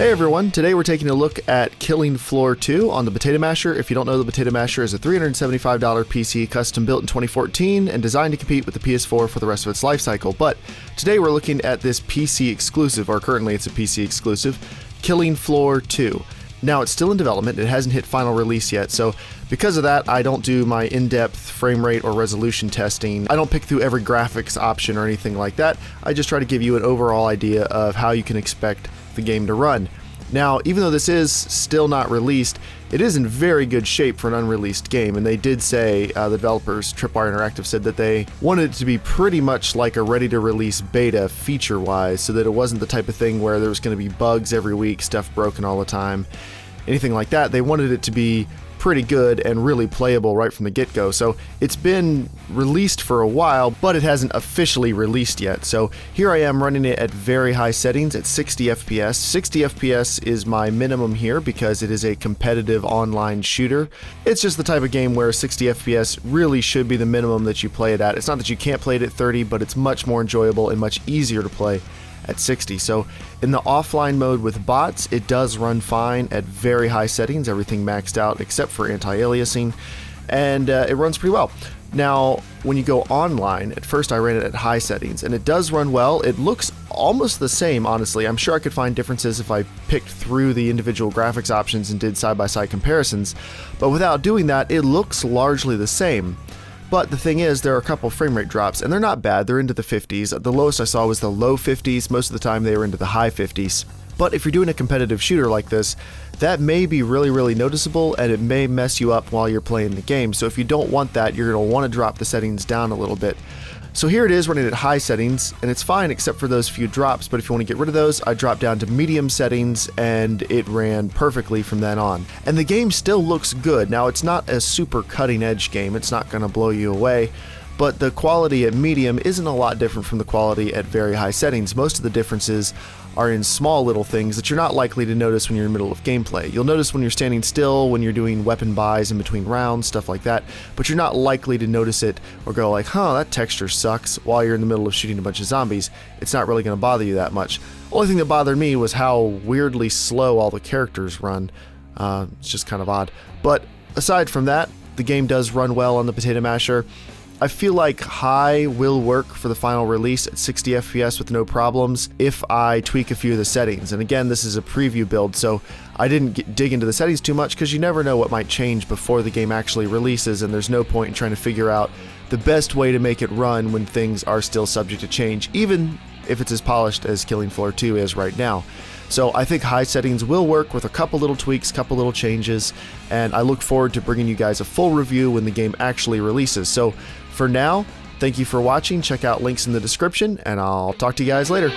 Hey everyone, today we're taking a look at Killing Floor 2 on the Potato Masher. If you don't know, the Potato Masher is a $375 PC custom built in 2014 and designed to compete with the PS4 for the rest of its life cycle. But today we're looking at this PC exclusive, or currently it's a PC exclusive, Killing Floor 2. Now it's still in development, it hasn't hit final release yet, so because of that I don't do my in-depth frame rate or resolution testing. I don't pick through every graphics option or anything like that. I just try to give you an overall idea of how you can expect the game to run. Now, even though this is still not released, it is in very good shape for an unreleased game, and they did say, the developers, Tripwire Interactive, said that they wanted it to be pretty much like a ready-to-release beta feature-wise, so that it wasn't the type of thing where there was going to be bugs every week, stuff broken all the time, anything like that. They wanted it to be pretty good and really playable right from the get-go. So it's been released for a while, but it hasn't officially released yet. So here I am running it at very high settings at 60 FPS. 60 FPS is my minimum here because it is a competitive online shooter. It's just the type of game where 60 FPS really should be the minimum that you play it at. It's not that you can't play it at 30, but it's much more enjoyable and much easier to play at 60. So in the offline mode with bots, it does run fine at very high settings, everything maxed out except for anti-aliasing, and it runs pretty well. Now, when you go online, at first I ran it at high settings, and it does run well. It looks almost the same, honestly. I'm sure I could find differences if I picked through the individual graphics options and did side-by-side comparisons, but without doing that, it looks largely the same. But the thing is, there are a couple frame rate drops, and they're not bad. They're into the 50s. The lowest I saw was the low 50s. Most of the time they were into the high 50s. But if you're doing a competitive shooter like this, that may be really noticeable, and it may mess you up while you're playing the game. So if you don't want that, you're going to want to drop the settings down a little bit. So here it is running at high settings, and it's fine except for those few drops, but if you want to get rid of those, I dropped down to medium settings, and it ran perfectly from then on. And the game still looks good. Now, it's not a super cutting-edge game, it's not going to blow you away, but the quality at medium isn't a lot different from the quality at very high settings. Most of the differences are in small little things that you're not likely to notice when you're in the middle of gameplay. You'll notice when you're standing still, when you're doing weapon buys in between rounds, stuff like that, but you're not likely to notice it or go like, huh, that texture sucks, while you're in the middle of shooting a bunch of zombies. It's not really going to bother you that much. The only thing that bothered me was how weirdly slow all the characters run. It's just kind of odd. But aside from that, the game does run well on the Potato Masher. I feel like high will work for the final release at 60 FPS with no problems if I tweak a few of the settings. And again, this is a preview build, so I didn't dig into the settings too much because you never know what might change before the game actually releases, and there's no point in trying to figure out the best way to make it run when things are still subject to change, even if it's as polished as Killing Floor 2 is right now. So I think high settings will work with a couple little tweaks, couple little changes, and I look forward to bringing you guys a full review when the game actually releases. So for now, thank you for watching. Check out links in the description, and I'll talk to you guys later.